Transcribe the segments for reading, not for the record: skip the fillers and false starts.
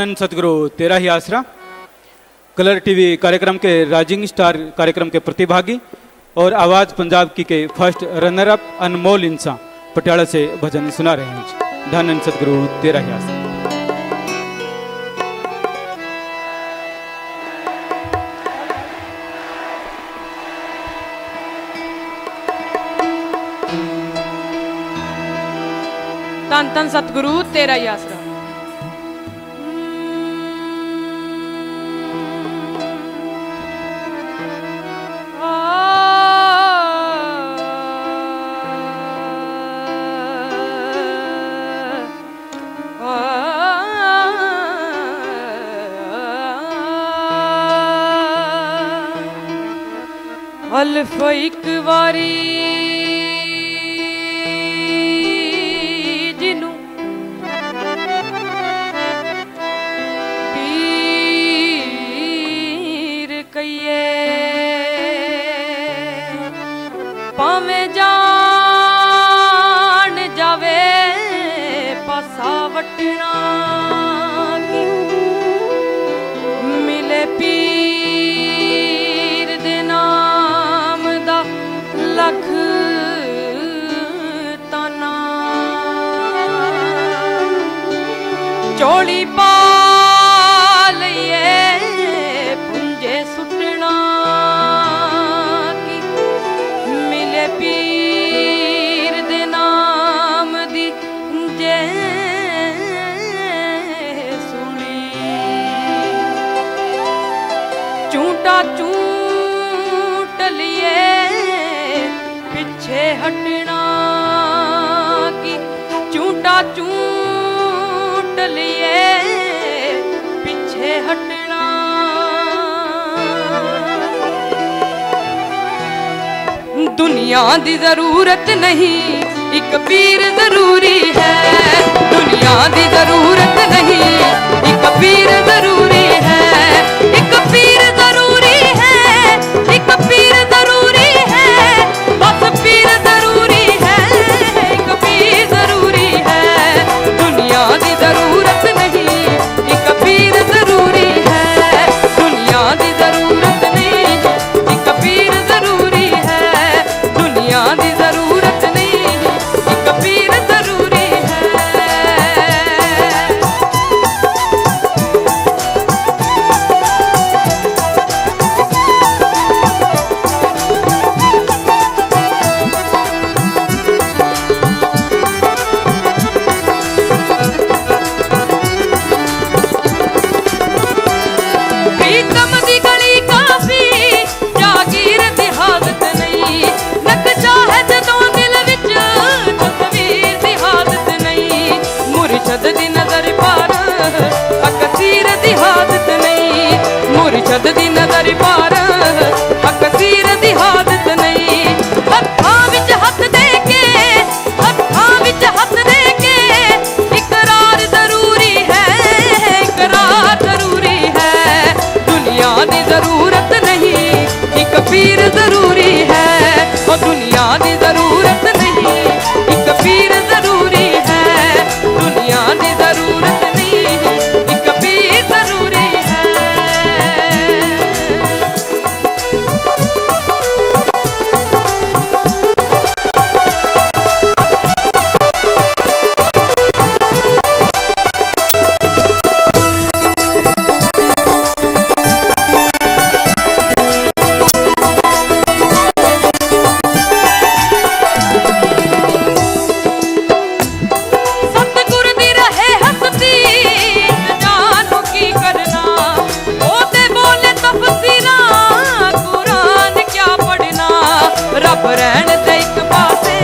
धन सतगुरु तेरा ही आसरा। कलर टीवी कार्यक्रम के राइजिंग स्टार कार्यक्रम के प्रतिभागी और आवाज़ पंजाब की के फर्स्ट रनर अप अनमोल इंसान पटियाला से भजन सुना रहे हैं। धन सतगुरु तेरा ही आसरा। धन धन सतगुरु तेरा ही आसरा। अल्फ एक वारी जिनू पीर कहिए पावे जान जावे पासा वटना की मिले पीर दे नाम दा लख तना चोली पा लइए पुंजे सुटना की मिले पीर दे नाम दी जे सुनी चूंटा चूंट लिए पीछे हटना की चूंटा चूंट लिए पीछे हटना दुनिया दी जरूरत नहीं एक पीर जरूरी है। दुनिया दी जरूरत नहीं एक पीर जरूरी है। एक पीर जरूरी है। एक पीर जरूरी है। बस पीर जरूरी है। एक पीर जरूरी है। दुनिया दी जरूरत नहीं एक पीर जरूरी है। दुनिया दी जरूरत नहीं एक पीर जरूरी है। दुनिया दी जरूरत नहीं एक पीर जरूरी है। प्रीतम दी गली काफी जागीर दी हालत नहीं नक्शा है जदों दिल विच तस्वीर दी हालत नहीं मुर्शद दी नजर पार अकसीर दी हालत नहीं मुर्शद दी नजर पार अकसीर दी हालत नहीं हत्थां विच हत्थ दे के हत्थां विच हत्थ दे के इकरार जरूरी है। इकरार जरूरी है। दुनिया दी जरूरत नहीं एक पीर जरूरी है। और दुनिया दी जरूरत नहीं एक पीर जरूरी है। दुनिया दी जरूरत नहीं एक पीर जरूरी है। सतगुर दी रहे हस्ती जानो की करना ओदे बोले तफसीरा कुरान क्या पढ़ना रब रहन दे एक पासे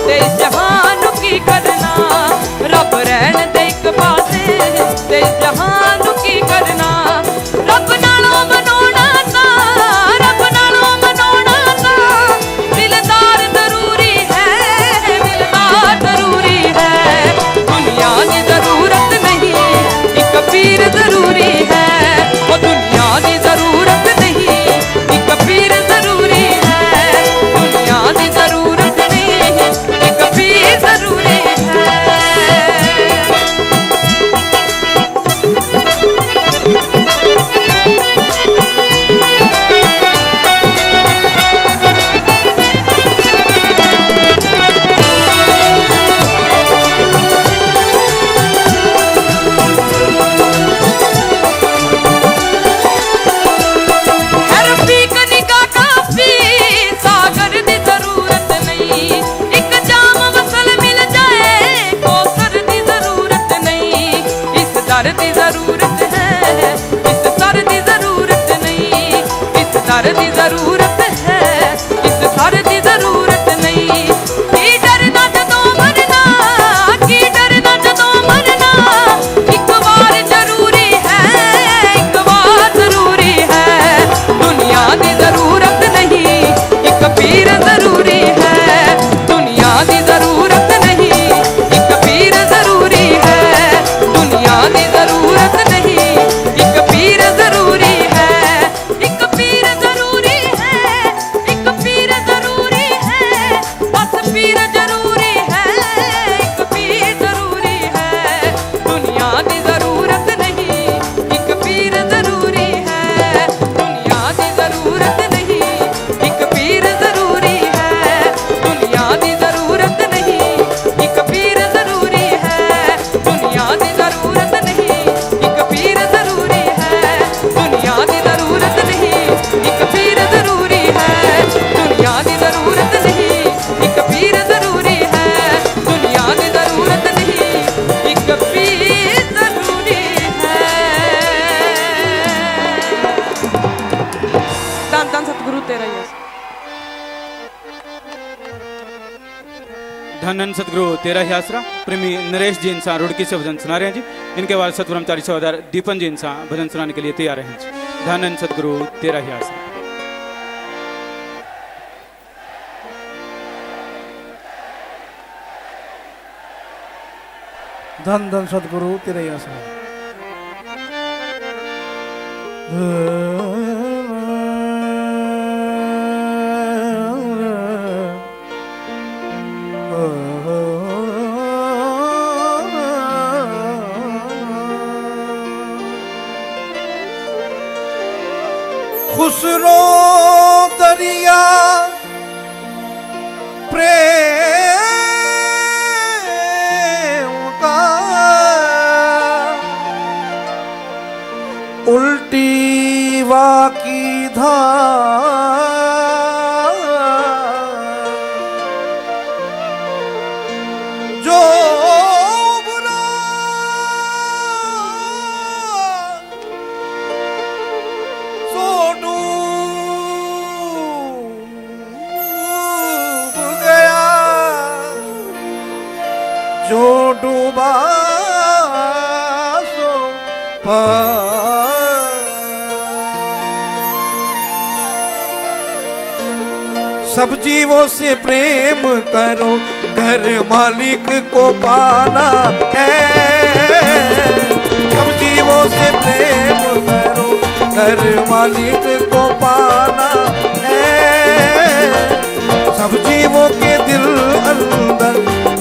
ते जहान की करना रब रहन दे एक पासे ते जहान की करना रब नालों मनोना ता रब नालों मनोना ता दिलदार जरूरी है। दिलदार जरूरी है। दुनिया की जरूरत नहीं एक पीर जरूरी है। वो दुनिया की जरूरत नहीं एक पीर जरूरी है। दुनिया की जरूरत नहीं एक पीर जरूरी है। दर दी जरूरत है, इस दर दी जरूरत नहीं, इस दर दी जरूरत है, इस दर दी जरूरत नहीं। की डरना जदों मरना, की डरना जदों मरना, एक बार जरूरी है, एक बार जरूरी है। दुनिया दी जरूरत नहीं, एक पीर जरूरी है, दुनिया दी जरूरत नहीं, एक पीर जरूरी है, दुनिया दी जरूरत नहीं, एक पीर जरूरी है, एक पीर जरूरी है, एक पीर जरूरी है, बस पीर जरूरी है, एक पीर जरूरी है। दुनिया दी जरूरत नहीं, एक पीर जरूरी है, दुनिया दी जरूरत नहीं, एक पीर जरूरी है, दुनिया दी जरूरत नहीं, एक पीर जरूरी है, दुनिया दी जरूरत नहीं, एक पीर जरूरी है, दुनिया दी जरूरत नहीं, एक पीर जरूरी है, दुनिया दी जरूरत नहीं, एक पीर जरूरी है, दुनिया दी जरूरत नहीं, एक पीर जरूरी है। धन धन सतगुरु तेरा ही है। धन धन सतगुरु तेरा ही आसरा। प्रेमी नरेश जी इंसान रुड़की से भजन सुना रहे हैं जी। इनके बाद सतब्रह्मचारी सहोदर दीपन जी इंसान भजन सुनाने के लिए तैयार हैं जी। धन धन सतगुरु तेरा ही आसरा। धन धन सतगुरु तेरा ही आसरा। खुसरो दरिया प्रेम का उल्टी वाकी धार जो बुरा सो डूब गया, जो डूबा सो पार। सब जीवों से प्रेम करो, घर मालिक को पाना है। सब जीवों से प्रेम करो, घर मालिक को पाना है। सब जीवों के दिल अंदर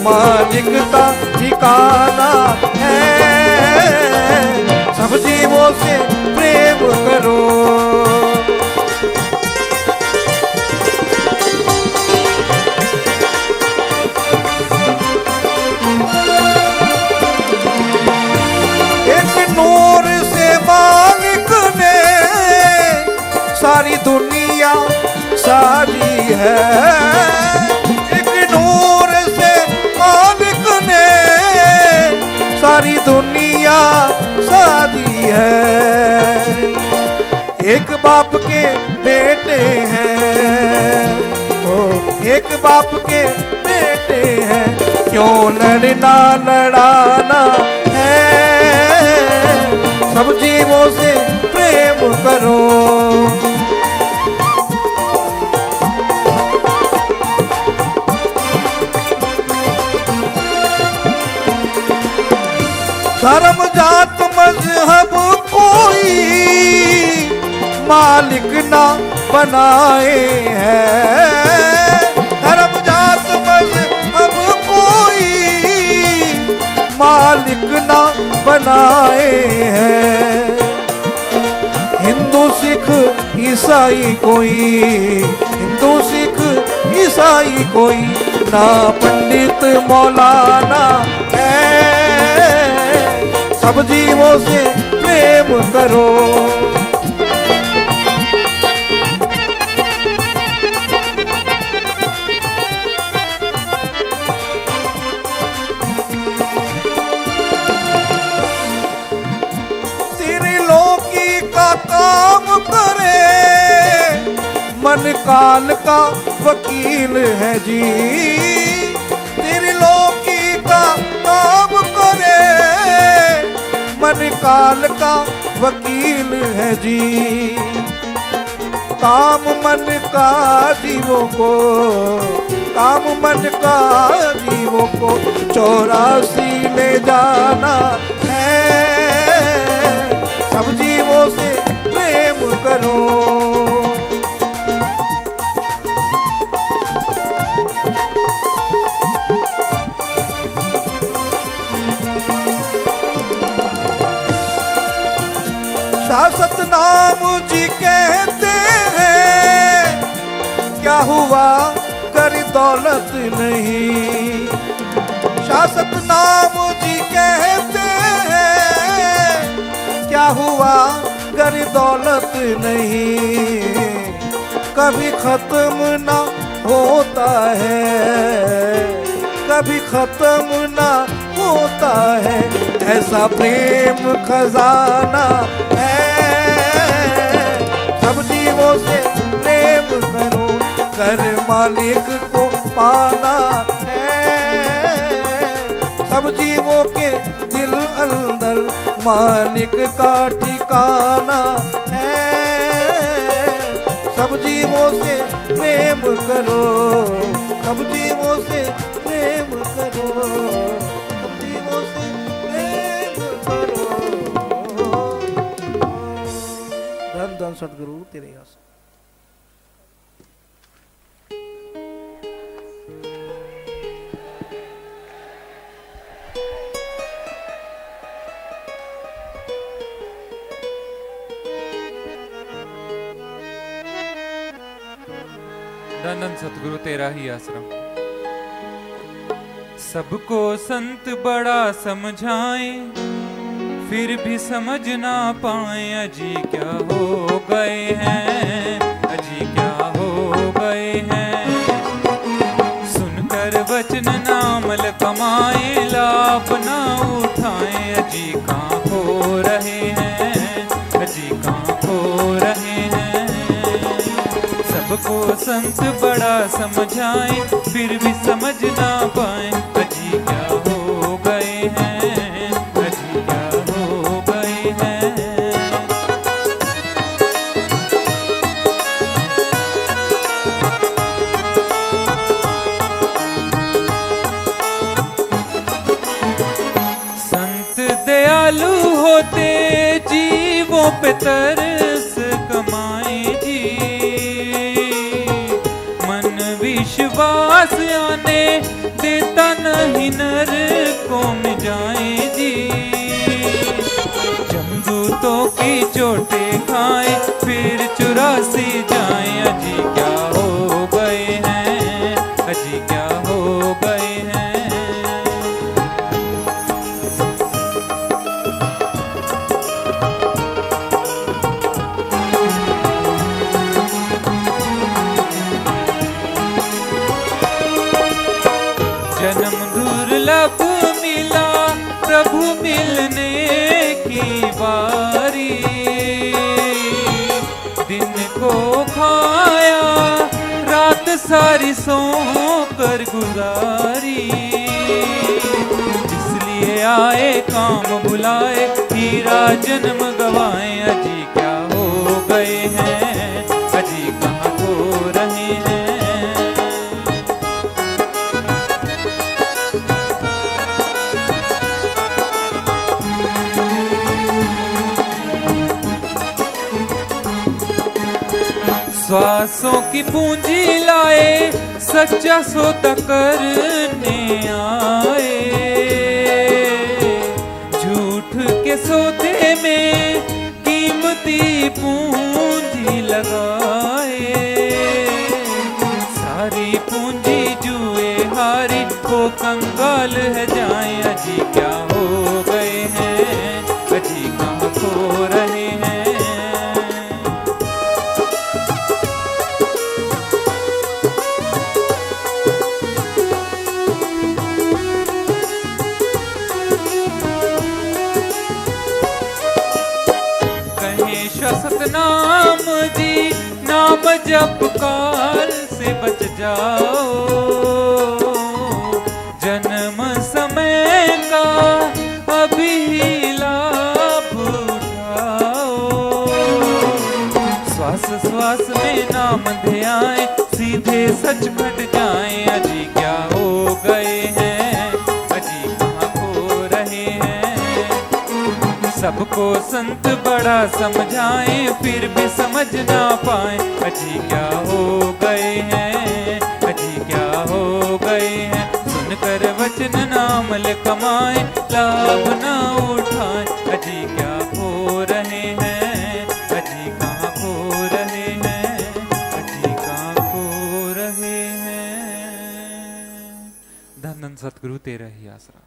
मालिक का ठिकाना है। सब जीवों से प्रेम करो। एक नूर से मालिक ने सारी दुनिया सारी है। एक नूर से मालिक ने सारी दुनिया सारी है। एक बाप के बेटे हैं, ओ एक बाप के बेटे हैं, क्यों लड़ना लड़ाना है। सब जीवों से प्रेम करो। धर्म जात मजहब कोई मालिक ना बनाए हैं। धर्म जात मजहब कोई मालिक ना बनाए हैं। हिंदू सिख ईसाई कोई, हिंदू सिख ईसाई कोई ना पंडित मौलाना है। सब जीवों से प्रेम करो। मन काल का वकील है जी, त्रिलोकी का काम करे, मन काल का वकील है जी। काम मन का जीवों को, काम मन का जीवों को 84 ले जाना है। सब जीवों से प्रेम करो, शासक नाम जी कहते हैं, क्या हुआ कर दौलत नहीं। शासक नाम जी कहते हैं, क्या हुआ कर दौलत नहीं। कभी खत्म ना होता है, कभी खत्म ना होता है, ऐसा प्रेम खजाना है। सब जीवों से प्रेम करो, कर मालिक को पाना है। सब जीवों के दिल अंदर मालिक का ठिकाना है। सब जीवों से प्रेम करो, सब जीवों से प्रेम करो, सब जीवों से प्रेम करो। धन धन सतगुरु तेरे आस। धन सतगुरु तेरा ही आश्रम। सबको संत बड़ा समझाए, फिर भी समझ ना पाए, अजी क्या हो गए हैं, अजी क्या हो गए हैं। सुनकर वचन नामल कमाए, लाभ ना उठाए, अजी कहाँ खो रहे हैं, अजी कहाँ खो रहे हैं। सबको संत बड़ा समझाए, फिर भी समझ ना पाए, अजी क्या हो गए हैं, अजी क्या हो गए हैं। संत दयालु होते, जीवों पे तरस कमाए जी। विश्वास आने देता नहीं, नरकों में जाए जी। जमदूतों की चोटे खाए, फिर 84 जाए, अजी क्या हो गए हैं, अजी क्या हो गए हैं। जन्म दुर्लभ मिला, प्रभु मिलने की बारी। दिन को खाया, रात सारी सो कर गुजारी। इसलिए आए काम बुलाए, हीरा जन्म गवाए, अजी क्या हो गए हैं, अजी कहाँ खो रहे हैं। श्वासों की पूंजी लाए, सच्चा सौदा करने आए। झूठ के सौदे में कीमती पूंजी लगाए। सारी पूंजी जुए हारी, वो कंगाल है जाए, अजी क्या हो गए हैं, अजी कहाँ खो रहे हैं। सतनाम जी, नाम नाम जप काल से बच जाओ, जन्म समय का अभी ही लाभ उठाओ। श्वास श्वास में नाम ध्याएं, सीधे सच घट जाएं। अजी क्या हो गए हैं, अजी कहाँ खो रहे हैं। सबको संत बड़ा समझाएं, फिर भी समझ ना पाए। अजी क्या हो गए हैं, अजी क्या हो गए हैं। सुनकर वचन नामल कमाए, लाभ ना उठाए। अजी क्या खो रहे हैं, अजी कहाँ खो रहे हैं, अजी कहाँ खो रहे हैं। धन धन सतगुरु तेरा ही आसरा।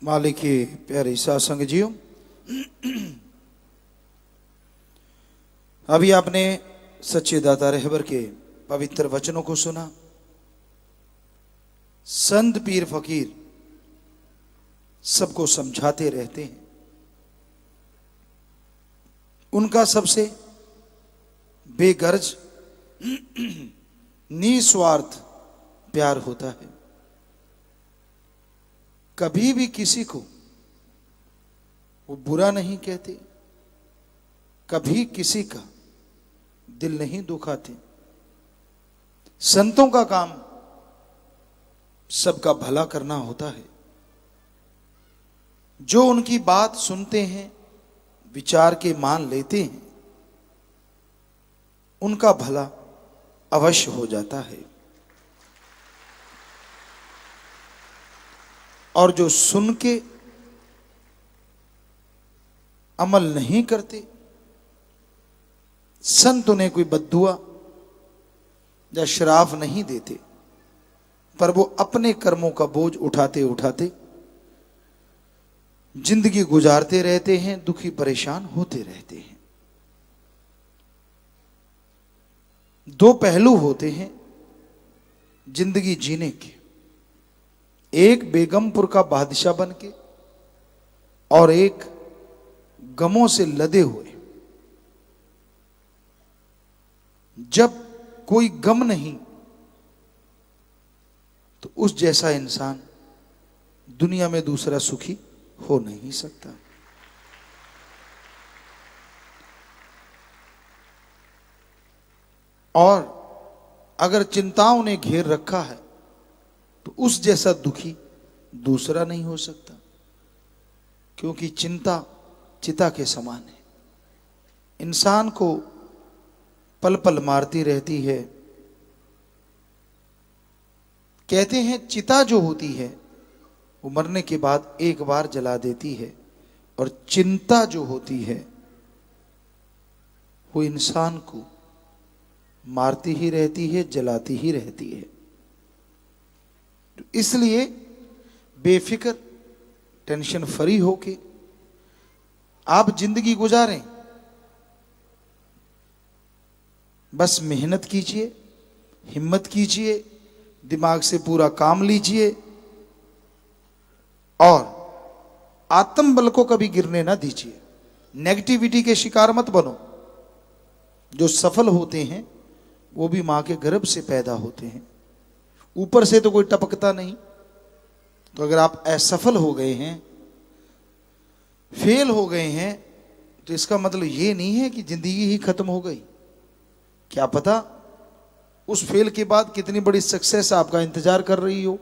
मालिक के प्यारे सत्संग जियो, अभी आपने सच्चे दाता रहबर के पवित्र वचनों को सुना। संत पीर फकीर सबको समझाते रहते हैं, उनका सबसे बेगर्ज निस्वार्थ प्यार होता है। कभी भी किसी को वो बुरा नहीं कहते, कभी किसी का दिल नहीं दुखाते। संतों का काम सबका भला करना होता है। जो उनकी बात सुनते हैं, विचार के मान लेते हैं, उनका भला अवश्य हो जाता है। और जो सुन के अमल नहीं करते, संत उन्हें कोई बद्दुआ या श्राप नहीं देते, पर वो अपने कर्मों का बोझ उठाते उठाते जिंदगी गुजारते रहते हैं, दुखी परेशान होते रहते हैं। दो पहलू होते हैं जिंदगी जीने के, एक बेगमपुर का बादशाह बन के और एक गमों से लदे हुए। जब कोई गम नहीं तो उस जैसा इंसान दुनिया में दूसरा सुखी हो नहीं सकता। और अगर चिंताओं ने घेर रखा है तो उस जैसा दुखी दूसरा नहीं हो सकता, क्योंकि चिंता चिता के समान है, इंसान को पल पल मारती रहती है। कहते हैं चिता जो होती है वो मरने के बाद एक बार जला देती है, और चिंता जो होती है वो इंसान को मारती ही रहती है, जलाती ही रहती है। इसलिए बेफिक्र टेंशन फ्री होके आप जिंदगी गुजारें। बस मेहनत कीजिए, हिम्मत कीजिए, दिमाग से पूरा काम लीजिए और आत्मबल को कभी गिरने ना दीजिए। नेगेटिविटी के शिकार मत बनो। जो सफल होते हैं वो भी मां के गर्भ से पैदा होते हैं, ऊपर से तो कोई टपकता नहीं। तो अगर आप असफल हो गए हैं, फेल हो गए हैं, तो इसका मतलब ये नहीं है कि जिंदगी ही खत्म हो गई। क्या पता उस फेल के बाद कितनी बड़ी सक्सेस आपका इंतजार कर रही हो।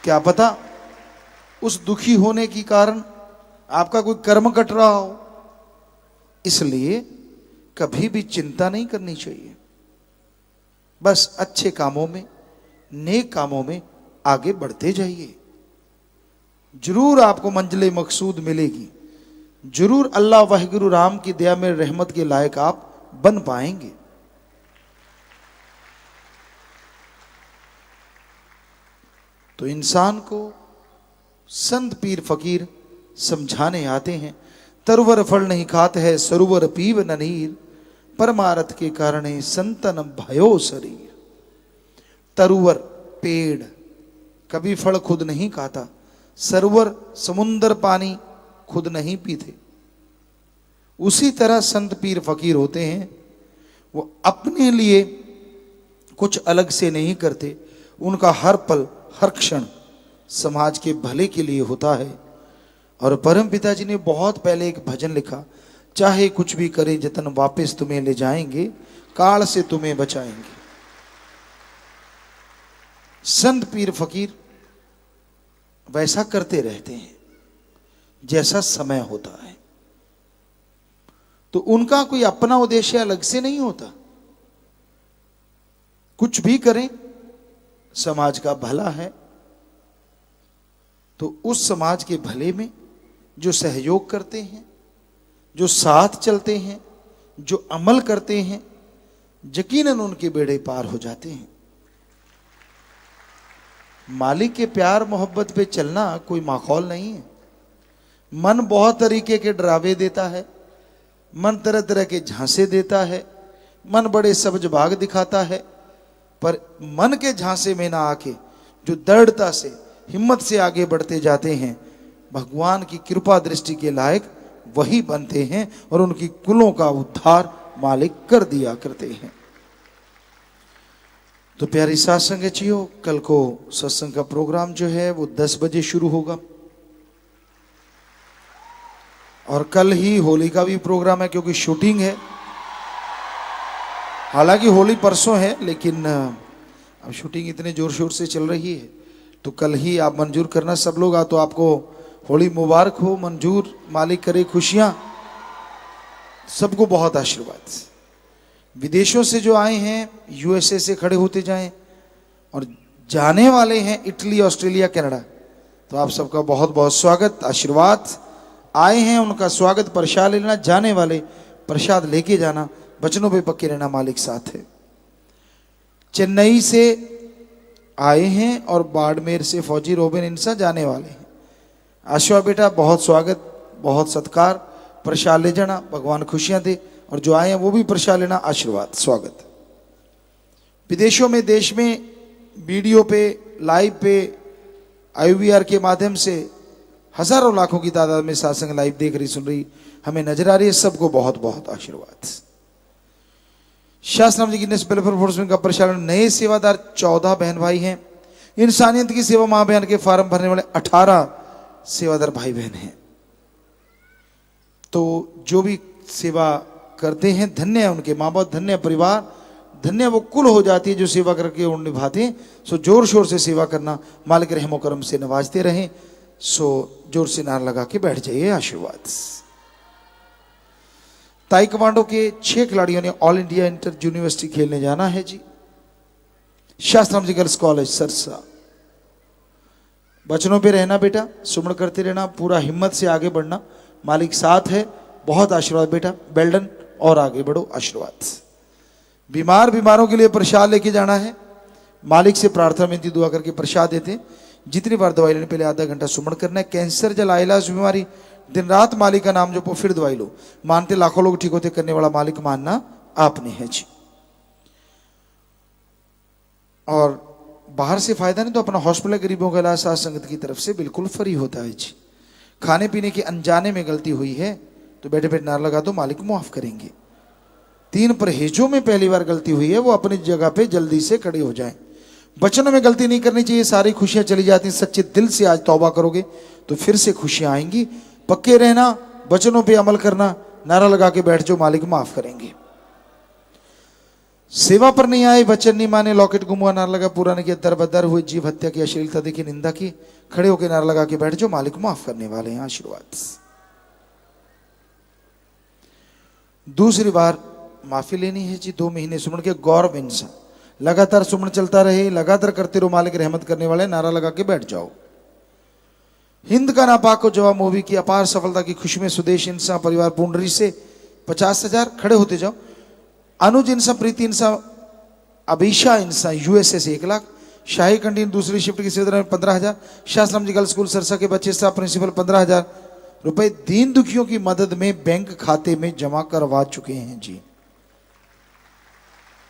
क्या पता उस दुखी होने के कारण आपका कोई कर्म कट रहा हो। इसलिए कभी भी चिंता नहीं करनी चाहिए। बस अच्छे कामों में, नेक कामों में आगे बढ़ते जाइए। जरूर आपको मंजिल मकसूद मिलेगी। जरूर अल्लाह वाहिगुरु राम की दया में रहमत के लायक आप बन पाएंगे। तो इंसान को संत पीर फकीर समझाने आते हैं। तरवर फल नहीं खात है, सरोवर पीव न नीर, परमारथ के कारणे संतन भयो शरीर। तरुवर पेड़ कभी फल खुद नहीं खाता, सरोवर समुंदर पानी खुद नहीं पीते, उसी तरह संत पीर फकीर होते हैं, वो अपने लिए कुछ अलग से नहीं करते, उनका हर पल हर क्षण समाज के भले के लिए होता है। और परम पिताजी ने बहुत पहले एक भजन लिखा, चाहे कुछ भी करे जतन वापस तुम्हें ले जाएंगे, काल से तुम्हें बचाएंगे। संत पीर फकीर वैसा करते रहते हैं जैसा समय होता है। तो उनका कोई अपना उद्देश्य अलग से नहीं होता, कुछ भी करें समाज का भला है, तो उस समाज के भले में जो सहयोग करते हैं, जो साथ चलते हैं, जो अमल करते हैं, यकीनन उनके बेड़े पार हो जाते हैं। मालिक के प्यार मोहब्बत पे चलना कोई माखौल नहीं है। मन बहुत तरीके के डरावे देता है, मन तरह तरह के झांसे देता है, मन बड़े सब्ज बाग दिखाता है, पर मन के झांसे में ना आके जो दृढ़ता से हिम्मत से आगे बढ़ते जाते हैं, भगवान की कृपा दृष्टि के लायक वही बनते हैं और उनकी कुलों का उद्धार मालिक कर दिया करते हैं। तो प्यारी साथ संगतियों, कल को सत्संग का प्रोग्राम जो है वो 10 बजे शुरू होगा और कल ही होली का भी प्रोग्राम है, क्योंकि शूटिंग है। हालांकि होली परसों है, लेकिन अब शूटिंग इतने जोर शोर से चल रही है, तो कल ही आप मंजूर करना सब लोग। तो आपको होली मुबारक हो, मंजूर, मालिक करे खुशियां, सबको बहुत आशीर्वाद। विदेशों से जो आए हैं, यूएसए से खड़े होते जाएं, और जाने वाले हैं इटली, ऑस्ट्रेलिया, कनाडा, तो आप सबका बहुत बहुत स्वागत, आशीर्वाद। आए हैं उनका स्वागत, प्रसाद लेना, जाने वाले प्रसाद लेके जाना, वचनों पे पक्के रहना, मालिक साथ है। चेन्नई से आए हैं और बाड़मेर से फौजी रोबिन इंसा जाने वाले हैं। आशा बेटा बहुत स्वागत, बहुत सत्कार, प्रसाद ले जाना, भगवान खुशियां दे, और जो आए हैं वो भी प्रसाद लेना, आशीर्वाद, स्वागत। विदेशों में, देश में वीडियो पे, लाइव पे, IVR के माध्यम से हजारों लाखों की तादाद में सत्संग लाइव देख रही, सुन रही, हमें नजर आ रही है, सबको बहुत बहुत आशीर्वाद। शास्त्रनाम जी गिनेस वेलफेयर फोर्स का प्रचालन, नए सेवादार 14 बहन भाई हैं। इंसानियत की सेवा महाअभियान के फॉर्म भरने वाले 18 सेवादार भाई बहन हैं। तो जो भी सेवा करते हैं, धन्य है उनके माँ बाप, धन्य परिवार, धन्य वो कुल हो जाती है जो सेवा करके उन निभाते हैं। सो जोर शोर से सेवा करना, मालिक रहमो करम से नवाजते रहें। सो जोर से नारा लगा के बैठ जाइए, आशीर्वाद। ताइक्वांडो के 6 खिलाड़ियों ने ऑल इंडिया इंटर यूनिवर्सिटी खेलने जाना है जी। शास्त्रनाम जी गर्ल्स कॉलेज सरसा। बचनों पे रहना बेटा, सुमन करते रहना, पूरा हिम्मत से आगे बढ़ना, मालिक साथ है, बहुत आशीर्वाद बेटा, बेल्डन, और आगे बढ़ो, आशीर्वाद। बीमारों के लिए प्रसाद लेके जाना है, मालिक से प्रार्थना विनती दुआ करके प्रसाद देते हैं। जितनी बार दवाई लेने पहले आधा घंटा सुमन करना है। कैंसर जल इलाज बीमारी, दिन रात मालिक का नाम जपो, फिर दवाई लो। मानते लाखों लोग ठीक होते, करने वाला मालिक मानना आपने है जी। और बाहर से फायदा नहीं तो अपना हॉस्पिटल गरीबों का इलाज साथ संगत की तरफ से बिल्कुल फ्री होता है जी। खाने पीने की अनजाने में गलती हुई है तो बैठे बैठे नारा लगा दो, मालिक माफ करेंगे। 3 परहेजों में पहली बार गलती हुई है, वो अपनी जगह पे जल्दी से खड़े हो जाएं। बचनों में गलती नहीं करनी चाहिए, सारी खुशियां चली जाती हैं। सच्चे दिल से आज तौबा करोगे तो फिर से खुशियां आएंगी। पक्के रहना, बचनों पे अमल करना, नारा लगा के बैठ जाओ, मालिक माफ करेंगे। सेवा पर नहीं आए, वचन नहीं माने, लॉकेट गुम हुआ, नारा लगा पूरा नहीं किया, दरबदर हुए, जीव हत्या की, अश्लीलता देखी, निंदा की, खड़े होकर नारा लगा के बैठ जाओ, मालिक माफ करने वाले हैं, आशीर्वाद। दूसरी बार माफी लेनी है जी। 2 महीने सुमन के गौरव इंसान, लगातार सुमन चलता रहे, लगातार करते रहो, मालिक रहमत करने वाले, नारा लगा के बैठ जाओ। हिंद का नापाक को जवाब मूवी की अपार सफलता की खुशी में सुदेश इंसान परिवार पुंडरी से 50,000, खड़े होते जाओ। अनुज इंसान, प्रीति इंसान, अभिषा इंसान USA से 1 लाख, शाही कंटीन दूसरी शिफ्ट की सेवा में 15,000, शास्त्रनाम जी गर्ल्स स्कूल सरसा के बच्चे स्टाफ प्रिंसिपल 15,000 रुपए दीन दुखियों की मदद में बैंक खाते में जमा करवा चुके हैं जी।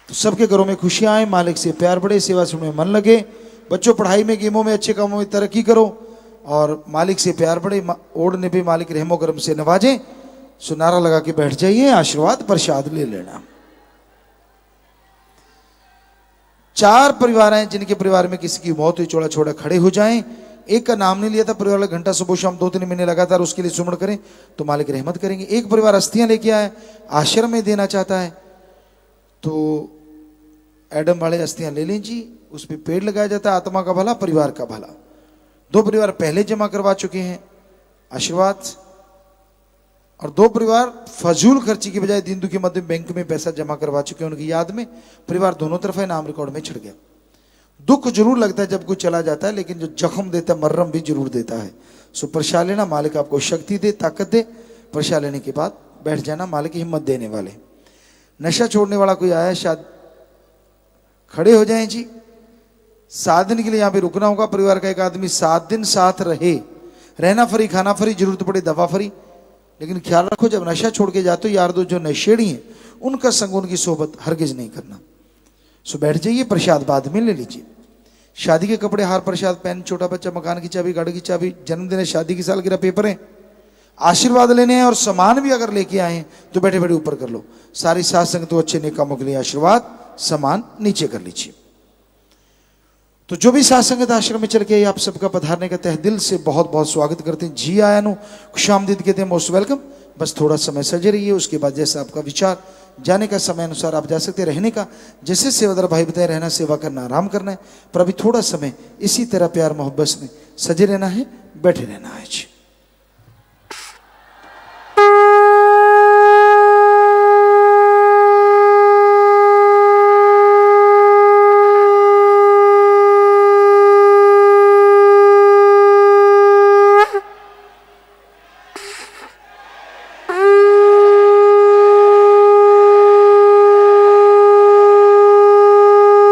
तो सबके घरों में खुशियां आए, मालिक से प्यार बढ़े, सेवा में मन लगे, बच्चों पढ़ाई में, गेमों में, अच्छे कामों में तरक्की करो और मालिक से प्यार बढ़े, ओढ़ने पे मालिक रहमो करम से नवाजे। सो नारा लगा के बैठ जाइए, आशीर्वाद प्रसाद ले लेना। 4 परिवार हैं जिनके परिवार में किसी की मौत हुई, चौड़ा छोड़ा खड़े हो जाएं। एक का नाम नहीं लिया था परिवार वाले, घंटा सुबह शाम 2-3 महीने लगातार उसके लिए सुमरण करें तो मालिक रहमत करेंगे। एक परिवार अस्थियां लेके आए, आश्रम में देना चाहता है, तो एडम वाले अस्थियां ले लें जी, उस पर पेड़ लगाया जाता है, आत्मा का भला परिवार का भला। 2 परिवार पहले जमा करवा चुके हैं आशीर्वाद, और 2 परिवार फजूल खर्ची की बजाय दीन दुखी मध्य बैंक में पैसा जमा करवा चुके हैं उनकी याद में। परिवार दोनों तरफ है, नाम रिकॉर्ड में छिड़ गया। दुख जरूर लगता है जब कोई चला जाता है, लेकिन जो जख्म देता है मर्रम भी जरूर देता है। सो प्रसाद लेना, मालिक आपको शक्ति दे, ताकत दे। प्रसाद लेने के बाद बैठ जाना, मालिक हिम्मत देने वाले। नशा छोड़ने वाला कोई आया, शायद खड़े हो जाएं जी। 7 दिन के लिए यहाँ पे रुकना होगा। परिवार का एक आदमी 7 दिन साथ रहे, रहना फ्री, खाना फ्री, जरूरत पड़े दवा फ्री। लेकिन ख्याल रखो जब नशा छोड़ के जाते हो, यार दो जो नशेड़ी हैं उनका संग, उनकी सोबत हरगिज नहीं करना। सो बैठ जाइए, प्रसाद बाद में ले लीजिए। शादी के कपड़े, हार, प्रसाद, पेन, छोटा बच्चा, मकान की चाबी, गाड़ी की चाबी, जन्मदिन है, शादी की सालगिरह, पेपर है, आशीर्वाद लेने हैं। और सामान भी अगर लेके आए हैं तो बैठे बैठे ऊपर कर लो। सारी साथ संग तो अच्छे नेक कामों के लिए आशीर्वाद, सामान नीचे कर लीजिए। तो जो भी साथ संगत आश्रम में चल के आप सबका पधारने का तहे दिल से बहुत बहुत स्वागत करते हैं। जी आया नु खुशामदीद कहते हैं, मोस्ट वेलकम। बस थोड़ा समय सजे रहिए, उसके बाद जैसा आपका विचार, जाने का समय अनुसार आप जा सकते। रहने का जैसे सेवादार भाई बताए, रहना, सेवा करना, आराम करना है, पर अभी थोड़ा समय इसी तरह प्यार मोहब्बत में सजे रहना है, बैठे रहना है जी।